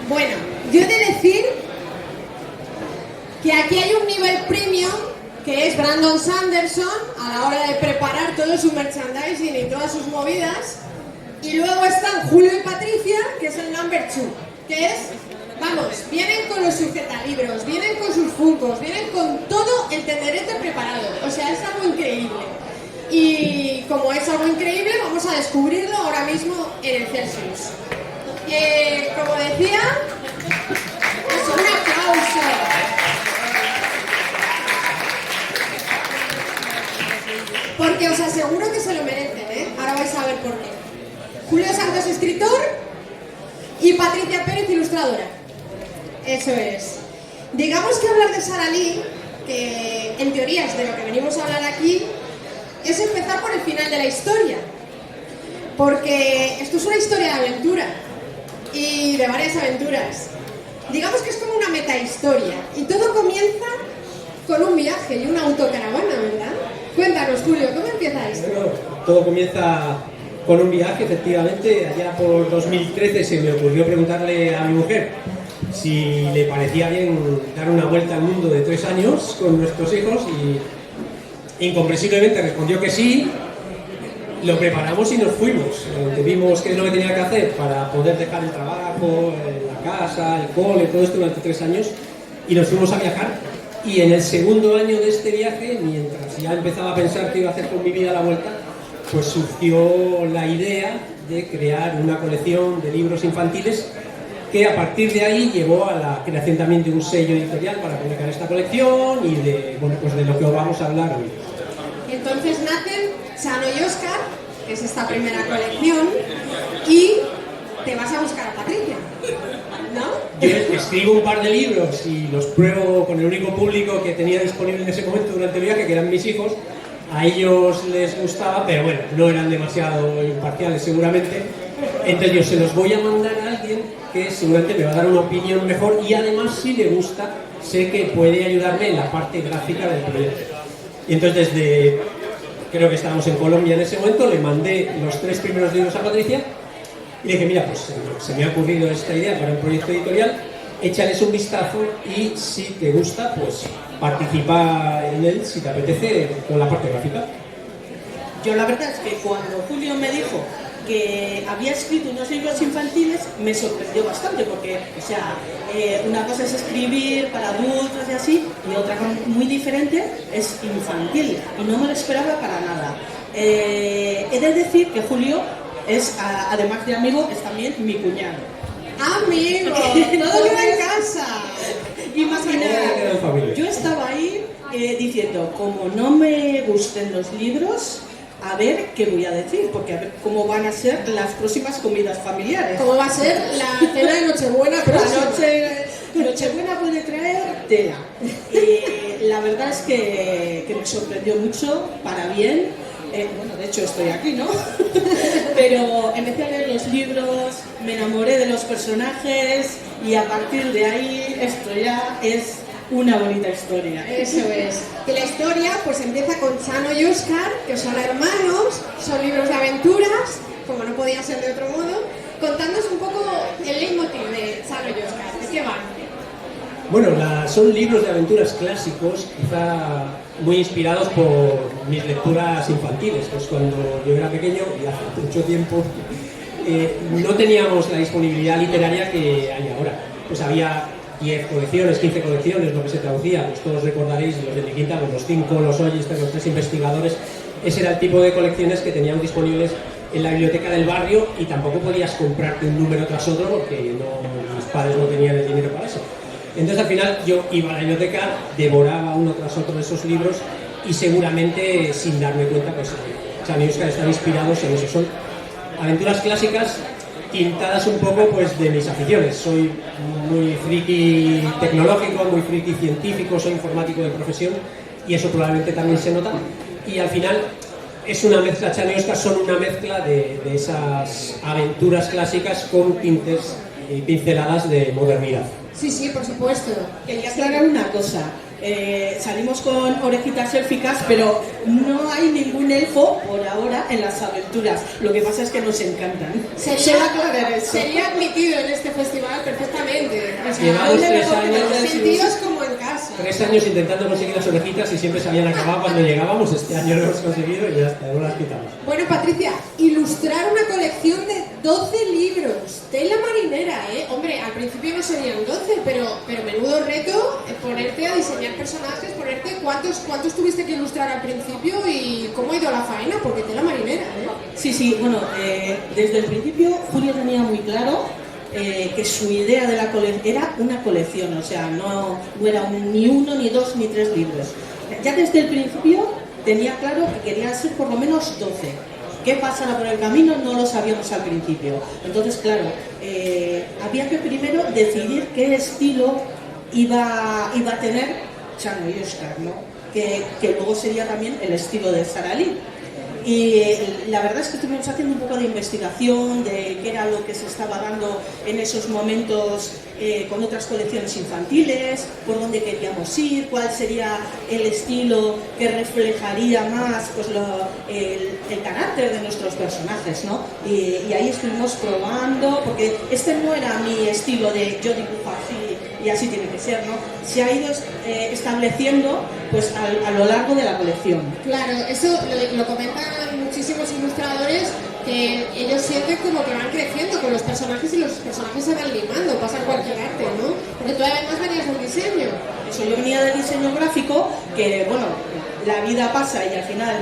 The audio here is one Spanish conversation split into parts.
Bueno, yo he de decir que aquí hay un nivel premium que es Brandon Sanderson a la hora de preparar todo su merchandising y todas sus movidas. Y luego están Julio y Patricia, que es el number 2, que es, vamos, vienen con los sujetalibros, vienen con sus funcos, vienen con todo el tenderete preparado. O sea, es algo increíble. Y como es algo increíble, vamos a descubrirlo ahora mismo en el Celsius. Como decía, es un aplauso. Porque os aseguro que se lo merecen, ¿eh? Ahora vais a ver por qué. Julio Santos, escritor, y Patricia Pérez, ilustradora. Eso es. Digamos que hablar de Sara Lee, que en teoría es de lo que venimos a hablar aquí, es empezar por el final de la historia. Porque esto es una historia de aventura, y de varias aventuras. Digamos que es como una metahistoria, y todo comienza con un viaje y una autocaravana, ¿verdad? Cuéntanos, Julio, ¿cómo empieza esto? Bueno, todo comienza con un viaje, efectivamente. Allá por 2013 se me ocurrió preguntarle a mi mujer si le parecía bien dar una vuelta al mundo de 3 años con nuestros hijos y incomprensiblemente respondió que sí. Lo preparamos y nos fuimos. Vimos qué es lo que tenía que hacer para poder dejar el trabajo, la casa, el cole, todo esto durante 3 años y nos fuimos a viajar. Y en el segundo año de este viaje, mientras ya empezaba a pensar qué iba a hacer con mi vida a la vuelta, pues surgió la idea de crear una colección de libros infantiles que a partir de ahí llevó a la creación también de un sello editorial para publicar esta colección y de, bueno, pues de lo que os vamos a hablar hoy. Entonces nacen Chano y Óscar, que es esta primera colección, y te vas a buscar a Patricia, ¿no? Yo escribo un par de libros y los pruebo con el único público que tenía disponible en ese momento durante el viaje, que eran mis hijos. A ellos les gustaba, pero bueno, no eran demasiado imparciales seguramente. Entonces yo se los voy a mandar a alguien que seguramente me va a dar una opinión mejor y además, si le gusta, sé que puede ayudarme en la parte gráfica del proyecto. Y entonces creo que estábamos en Colombia en ese momento, le mandé los 3 primeros libros a Patricia y le dije, mira, pues se me ha ocurrido esta idea para un proyecto editorial, échales un vistazo y si te gusta, pues participa en él, si te apetece, con la parte gráfica. Yo la verdad es que cuando Julio me dijo que había escrito unos libros infantiles, me sorprendió bastante, porque, o sea, una cosa es escribir para adultos y así, y otra muy diferente es infantil, y no me lo esperaba para nada. He de decir que Julio es, además de amigo, es también mi cuñado. ¡Amigo! ¡Todo queda en casa! Imagina, yo estaba ahí diciendo, como no me gusten los libros, a ver qué voy a decir, porque a ver cómo van a ser las próximas comidas familiares. ¿Cómo va a ser la cena de Nochebuena próxima? Nochebuena puede traer tela. La verdad es que me sorprendió mucho, para bien. Bueno, de hecho estoy aquí, ¿no? Pero empecé a leer los libros, me enamoré de los personajes y a partir de ahí esto ya es una bonita historia. Eso es. Que la historia pues empieza con Chano y Óscar, que son hermanos, son libros de aventuras, como no podía ser de otro modo. Contándonos un poco el leitmotiv de Chano y Óscar, ¿de qué van? Bueno, son libros de aventuras clásicos, quizá muy inspirados por mis lecturas infantiles. Pues cuando yo era pequeño, y hace mucho tiempo, no teníamos la disponibilidad literaria que hay ahora. Pues había 10 colecciones, 15 colecciones, lo que se traducía, pues todos recordaréis, los de mi quinta, pues los 5, los Ollester, los 3 investigadores. Ese era el tipo de colecciones que teníamos disponibles en la biblioteca del barrio y tampoco podías comprarte un número tras otro porque mis padres no tenían el dinero para eso. Entonces al final yo iba a la biblioteca, devoraba uno tras otro de esos libros y seguramente sin darme cuenta pues Chano y Óscar están inspirados en eso. Son aventuras clásicas tintadas un poco pues de mis aficiones. Soy muy friki tecnológico, muy friki científico, soy informático de profesión y eso probablemente también se nota. Y al final es una mezcla, Chano y Óscar son una mezcla de esas aventuras clásicas con tintes y pinceladas de modernidad. Sí, sí, por supuesto. Quería aclarar una cosa. salimos con orejitas élficas, pero no hay ningún elfo por ahora en las aventuras. Lo que pasa es que nos encantan. Sería admitido en este festival perfectamente. O sea, Llevamos 3 años, sentidos como en casa. 3 años intentando conseguir las orejitas y siempre se habían acabado cuando llegábamos. Este año lo hemos conseguido y ya está, no las quitamos. Bueno, Patricia, ilustrar una colección de 12 libros, tela marinera, ¿eh? Hombre, al principio no serían 12, pero menudo reto ponerte a diseñar personajes, ¿cuántos tuviste que ilustrar al principio y cómo ha ido la faena? Porque tela marinera, ¿eh? Sí, bueno, desde el principio Julia tenía muy claro que su idea de la colección era una colección, o sea, no era ni 1, ni 2, ni 3 libros. Ya desde el principio tenía claro que querían ser por lo menos 12. ¿Qué pasará por el camino? No lo sabíamos al principio. Entonces, claro, había que primero decidir qué estilo iba a tener Chano y Óscar, ¿no? Que luego sería también el estilo de Sara Lee. Y la verdad es que estuvimos haciendo un poco de investigación de qué era lo que se estaba dando en esos momentos con otras colecciones infantiles, por dónde queríamos ir, cuál sería el estilo que reflejaría más pues, el carácter de nuestros personajes, ¿no? Y ahí estuvimos probando, porque este no era mi estilo de yo dibujo así y así tiene que ser, ¿no? Se ha ido estableciendo pues a lo largo de la colección. Claro, eso lo comentan muchísimos ilustradores, que ellos sienten como que van creciendo con los personajes y los personajes se van limando, pasa en cualquier arte, ¿no? Porque tú además venías del diseño. Eso, yo venía del diseño gráfico, que bueno, la vida pasa y al final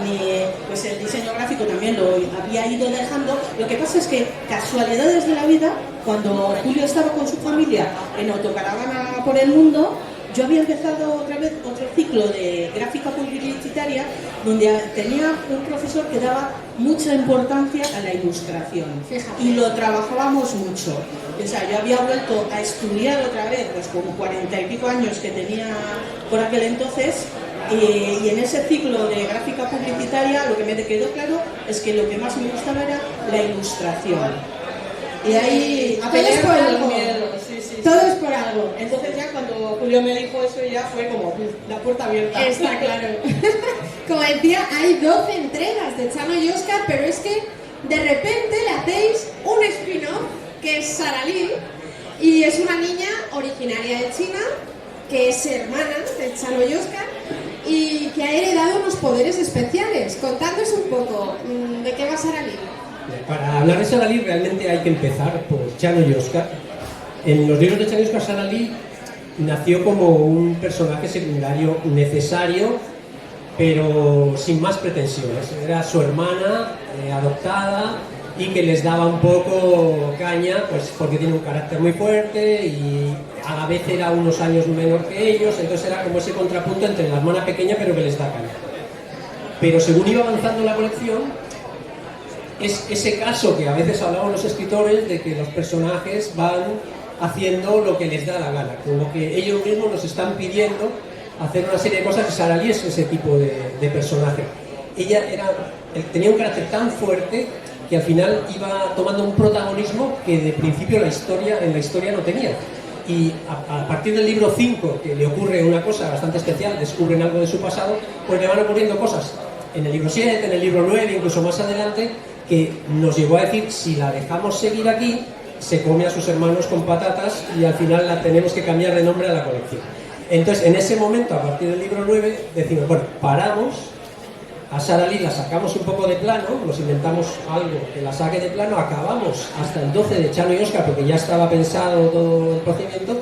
pues el diseño gráfico también lo había ido dejando. Lo que pasa es que casualidades de la vida, cuando Julio estaba con su familia en autocaravana por el mundo, yo había empezado otra vez otro ciclo de gráfica publicitaria donde tenía un profesor que daba mucha importancia a la ilustración. Fíjate. Y lo trabajábamos mucho. O sea, yo había vuelto a estudiar otra vez, pues con 40 y pico años que tenía por aquel entonces, y en ese ciclo de gráfica publicitaria lo que me quedó claro es que lo que más me gustaba era la ilustración. Y ahí todo es por algo. Todo es por algo. Entonces ya cuando Julio me dijo eso ya fue como la puerta abierta. Está claro. Como decía, hay 12 entregas de Chano y Óscar, pero es que de repente le hacéis un spin-off que es Sara Lee, y es una niña originaria de China que es hermana de Chano y Óscar y que ha heredado unos poderes especiales. Contadnos un poco de qué va Sara Lee. Para hablar de Sara Lee realmente hay que empezar por Chano y Óscar. En los libros de Chano y Óscar, Sara Lee nació como un personaje secundario necesario, pero sin más pretensiones. Era su hermana adoptada y que les daba un poco caña, pues porque tiene un carácter muy fuerte y a la vez era unos años menor que ellos, entonces era como ese contrapunto entre la hermana pequeña pero que les da caña. Pero según iba avanzando la colección, es ese caso que a veces hablaban los escritores de que los personajes van haciendo lo que les da la gana, como que ellos mismos nos están pidiendo hacer una serie de cosas, y Sara Lee es ese tipo de personaje. Ella tenía un carácter tan fuerte que al final iba tomando un protagonismo que de principio en la historia no tenía. Y a partir del libro 5, que le ocurre una cosa bastante especial, descubren algo de su pasado, pues le van ocurriendo cosas en el libro 7, en el libro 9, incluso más adelante, que nos llegó a decir, si la dejamos seguir aquí, se come a sus hermanos con patatas y al final la tenemos que cambiar de nombre a la colección. Entonces, en ese momento, a partir del libro 9, decimos, bueno, paramos, a Sara Lee la sacamos un poco de plano, nos inventamos algo que la saque de plano, acabamos hasta el 12 de Chano y Óscar, porque ya estaba pensado todo el procedimiento,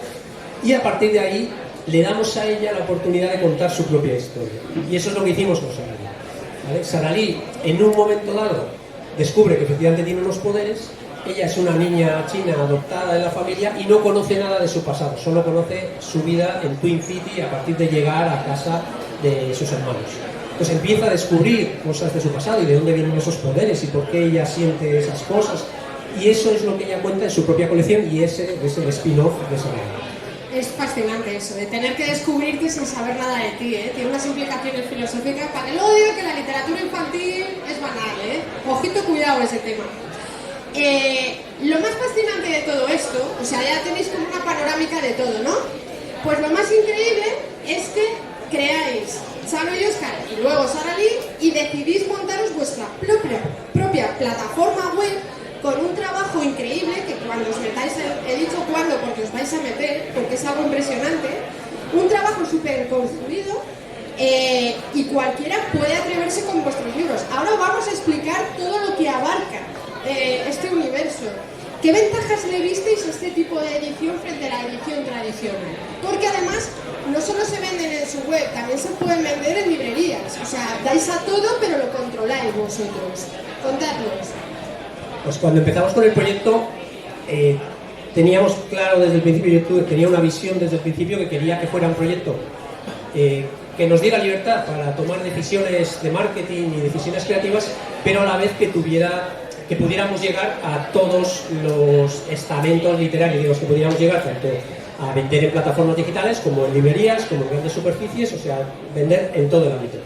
y a partir de ahí le damos a ella la oportunidad de contar su propia historia. Y eso es lo que hicimos con Sara Lee. ¿Vale? Sara Lee, en un momento dado, descubre que efectivamente tiene unos poderes. Ella es una niña china adoptada de la familia y no conoce nada de su pasado, solo conoce su vida en Twin City a partir de llegar a casa de sus hermanos. Entonces empieza a descubrir cosas de su pasado y de dónde vienen esos poderes y por qué ella siente esas cosas. Y eso es lo que ella cuenta en su propia colección y ese es el spin-off de esa novela. Es fascinante eso, de tener que descubrirte sin saber nada de ti, ¿eh? Tiene unas implicaciones filosóficas para que luego diga que la literatura infantil es banal, ¿eh? Ojito, cuidado ese tema. Lo más fascinante de todo esto, o sea, ya tenéis como una panorámica de todo, ¿no? Pues lo más increíble es que creáis Chano y Óscar y luego Sara Lee y decidís montaros vuestra propia plataforma web con un trabajo increíble que cuando os metáis, he dicho cuándo porque os vais a meter, porque es algo impresionante, un trabajo súper construido y cualquiera puede atreverse con vuestros libros. Ahora vamos a explicar todo lo que abarca este universo. ¿Qué ventajas le visteis a este tipo de edición frente a la edición tradicional? Porque además no solo se venden en su web, también se pueden vender en librerías. O sea, dais a todo, pero lo controláis vosotros. Contadnos. Pues cuando empezamos con el proyecto, teníamos claro desde el principio, yo tenía una visión desde el principio que quería que fuera un proyecto que nos diera libertad para tomar decisiones de marketing y decisiones creativas, pero a la vez que pudiéramos llegar a todos los estamentos literarios, digamos, que pudiéramos llegar tanto a vender en plataformas digitales como en librerías, como en grandes superficies, o sea, vender en todo el ámbito.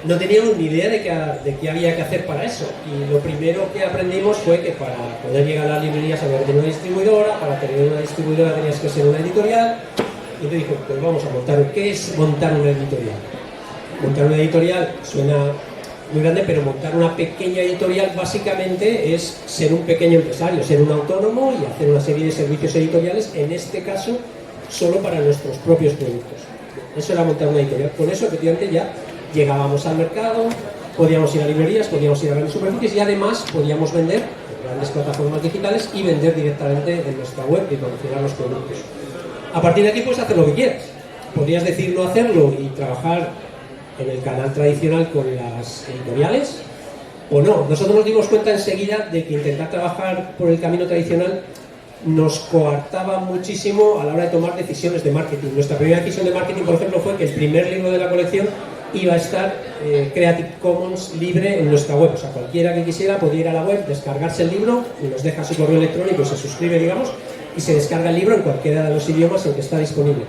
No teníamos ni idea de qué había que hacer para eso, y lo primero que aprendimos fue que para poder llegar a las librerías había que tener una distribuidora, para tener una distribuidora tenías que ser una editorial, y te dijo, pues vamos a montar. ¿Qué es montar una editorial? Montar una editorial suena muy grande, pero montar una pequeña editorial básicamente es ser un pequeño empresario, ser un autónomo y hacer una serie de servicios editoriales, en este caso solo para nuestros propios productos. Eso era montar una editorial. Con eso efectivamente ya llegábamos al mercado, podíamos ir a librerías, podíamos ir a grandes superficies y además podíamos vender en grandes plataformas digitales y vender directamente en nuestra web y promocionar los productos. A partir de aquí puedes hacer lo que quieras. Podrías decir no hacerlo y trabajar en el canal tradicional con las editoriales, o no. Nosotros nos dimos cuenta enseguida de que intentar trabajar por el camino tradicional nos coartaba muchísimo a la hora de tomar decisiones de marketing. Nuestra primera decisión de marketing, por ejemplo, fue que el primer libro de la colección iba a estar Creative Commons libre en nuestra web. O sea, cualquiera que quisiera podía ir a la web, descargarse el libro, y nos deja su correo electrónico, se suscribe, digamos, y se descarga el libro en cualquiera de los idiomas en que está disponible.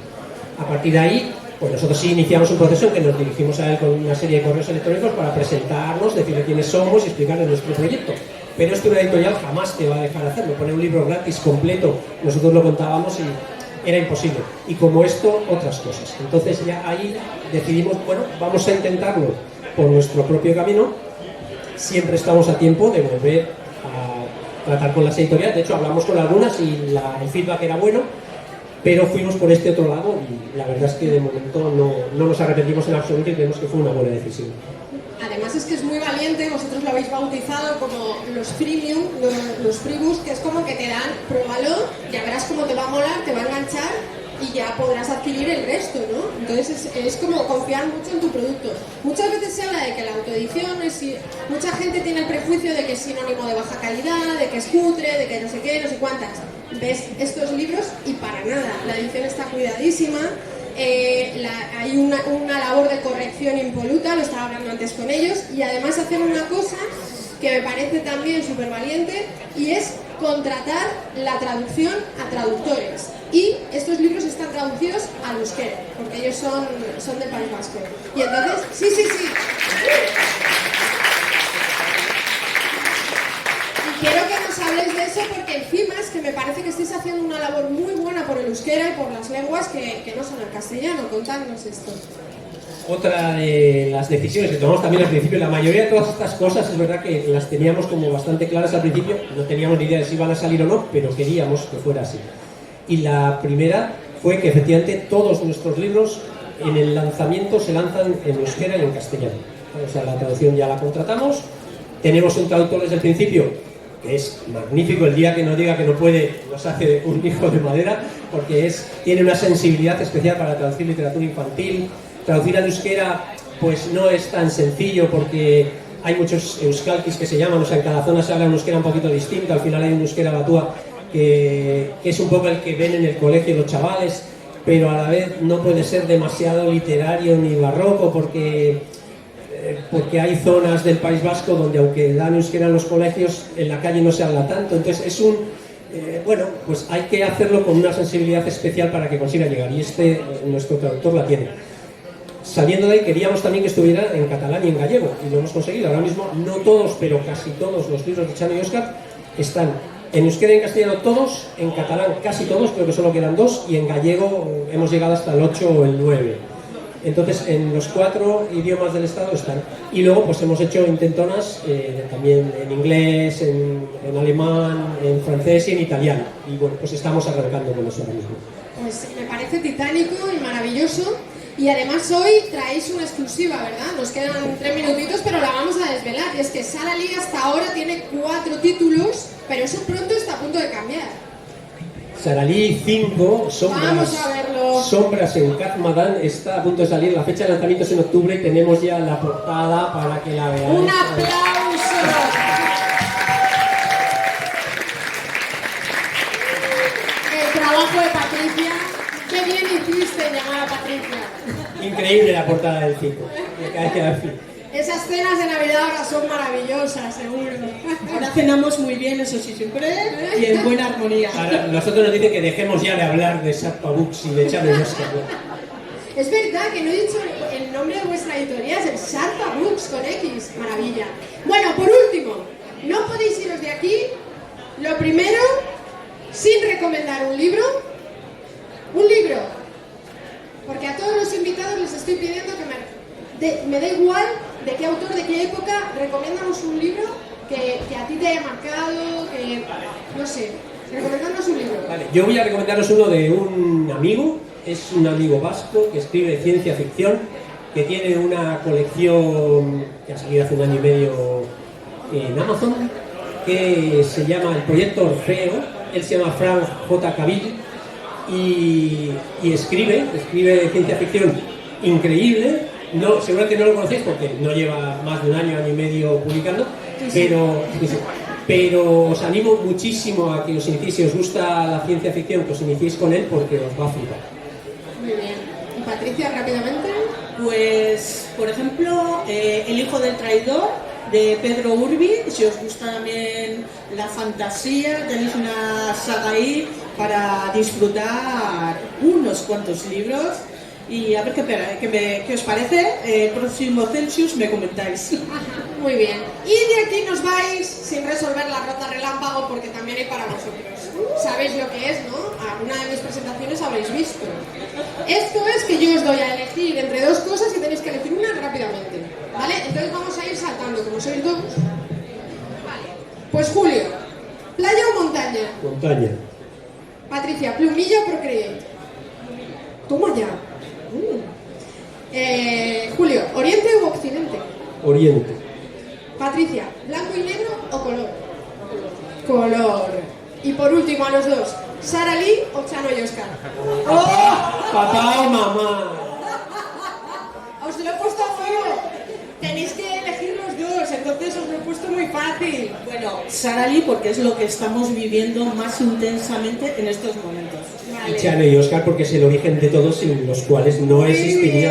A partir de ahí, pues nosotros sí iniciamos un proceso en que nos dirigimos a él con una serie de correos electrónicos para presentarnos, decirle quiénes somos y explicarle nuestro proyecto. Pero esto una editorial jamás te va a dejar hacerlo. Poner un libro gratis, completo, nosotros lo contábamos y era imposible. Y como esto, otras cosas. Entonces ya ahí decidimos, bueno, vamos a intentarlo por nuestro propio camino. Siempre estamos a tiempo de volver a tratar con las editoriales. De hecho, hablamos con algunas y el feedback era bueno. Pero fuimos por este otro lado y la verdad es que de momento no nos arrepentimos en absoluto y creemos que fue una buena decisión. Además es que es muy valiente, vosotros lo habéis bautizado como los freemium, los freebooks, que es como que te dan, pruébalo, ya verás cómo te va a molar, te va a enganchar y ya podrás adquirir el resto, ¿no? Entonces es como confiar mucho en tu producto. Muchas veces se habla de que la autoedición es... Mucha gente tiene el prejuicio de que es sinónimo de baja calidad, de que es cutre, de que no sé qué, no sé cuántas. Ves estos libros y para nada, la edición está cuidadísima, hay una labor de corrección impoluta, lo estaba hablando antes con ellos, y además hacen una cosa que me parece también súper valiente y es contratar la traducción a traductores. Y estos libros están traducidos al euskera, porque ellos son del País Vasco. Y entonces, sí. Y quiero que nos habléis de eso porque encima es que me parece que estáis haciendo una labor muy buena por el euskera y por las lenguas que no son el castellano. Contadnos esto. Otra de las decisiones que tomamos también al principio, la mayoría de todas estas cosas es verdad que las teníamos como bastante claras al principio, no teníamos ni idea de si iban a salir o no, pero queríamos que fuera así. Y la primera fue que efectivamente todos nuestros libros en el lanzamiento se lanzan en euskera y en castellano. O sea, la traducción ya la contratamos, tenemos un traductor desde el principio que es magnífico, el día que nos diga que no puede nos hace un hijo de madera, porque tiene una sensibilidad especial para traducir literatura infantil. Traducir al euskera pues no es tan sencillo porque hay muchos euskalkis que se llaman, o sea, en cada zona se habla un euskera un poquito distinto, al final hay un euskera batúa que es un poco el que ven en el colegio los chavales, pero a la vez no puede ser demasiado literario ni barroco porque hay zonas del País Vasco donde aunque dan euskera en los colegios, en la calle no se habla tanto, entonces es bueno, pues hay que hacerlo con una sensibilidad especial para que consiga llegar y nuestro traductor la tiene. Saliendo de ahí queríamos también que estuviera en catalán y en gallego y lo hemos conseguido. Ahora mismo no todos, pero casi todos los libros de Chano y Óscar están En euskera y en castellano todos, en catalán casi todos, creo que solo quedan 2, y en gallego hemos llegado hasta el 8 o el 9. Entonces, en los 4 idiomas del Estado están. Y luego, pues hemos hecho intentonas también en inglés, en alemán, en francés y en italiano. Y bueno, pues estamos arrancando con eso ahora mismo. Pues me parece titánico y maravilloso. Y además hoy traéis una exclusiva, ¿verdad? Nos quedan 3 minutitos, pero la vamos a desvelar. Y es que Sara Lee hasta ahora tiene 4 títulos, pero eso pronto está a punto de cambiar. Sara Lee 5, Vamos a verlo. Sombras en Kazmadan, está a punto de salir. La fecha de lanzamiento es en octubre y tenemos ya la portada para que la veáis. ¡Un aplauso! El trabajo de Patricia. ¡Qué bien hiciste en llamar a Patricia! Increíble la portada del 5. Hay que dar fin. Esas cenas de Navidad ahora son maravillosas, seguro. Ahora cenamos muy bien, eso sí, siempre, y en buena armonía. Ahora, nosotros nos dicen que dejemos ya de hablar de Sharpa Books y de Chano y Oscar. Es verdad que no he dicho el nombre de vuestra editorial, es el Sharpa Books con X. Maravilla. Bueno, por último, no podéis iros de aquí, lo primero, sin recomendar un libro. Un libro. Porque a todos los invitados les estoy pidiendo que me da igual de qué autor, de qué época, recomiéndanos un libro que a ti te haya marcado, que, no sé, recomendanos un libro. Vale, yo voy a recomendaros uno de un amigo, es un amigo vasco que escribe ciencia ficción, que tiene una colección que ha salido hace 1 año y medio en Amazon, que se llama el Proyecto Orfeo. Él se llama Frank J. Cavill y escribe ciencia ficción increíble. No, seguramente no lo conocéis porque no lleva más de 1 año, 1 año y medio publicando, pero os animo muchísimo a que os iniciéis, si os gusta la ciencia ficción, que os iniciéis con él porque os va a flipar. Muy bien. ¿Y Patricia, rápidamente? Pues, por ejemplo, El hijo del traidor, de Pedro Urbi. Si os gusta también la fantasía, tenéis una saga ahí para disfrutar unos cuantos libros. Y a ver qué os parece. El próximo Celsius me comentáis. Muy bien. Y de aquí nos vais sin resolver la ronda relámpago porque también hay para vosotros. Sabéis lo que es, ¿no? Alguna de mis presentaciones habréis visto. Esto es que yo os doy a elegir entre 2 cosas y tenéis que elegir una rápidamente. ¿Vale? Entonces vamos a ir saltando, como sois 2. Vale. Pues Julio, ¿playa o montaña? Montaña. Patricia, ¿plumilla o Procreate? Toma ya. Julio, ¿Oriente u Occidente? Oriente. Patricia, ¿blanco y negro o color? Color. Y por último, a los 2, ¿Sara Lee o Chano y Oscar? Papá o mamá. Os lo he puesto feo. Tenéis que elegir los 2, entonces os lo he puesto muy fácil. Bueno, Sara Lee, porque es lo que estamos viviendo más intensamente en estos momentos. Vale. Y Chano y Oscar porque es el origen de todos sin los cuales no existiría.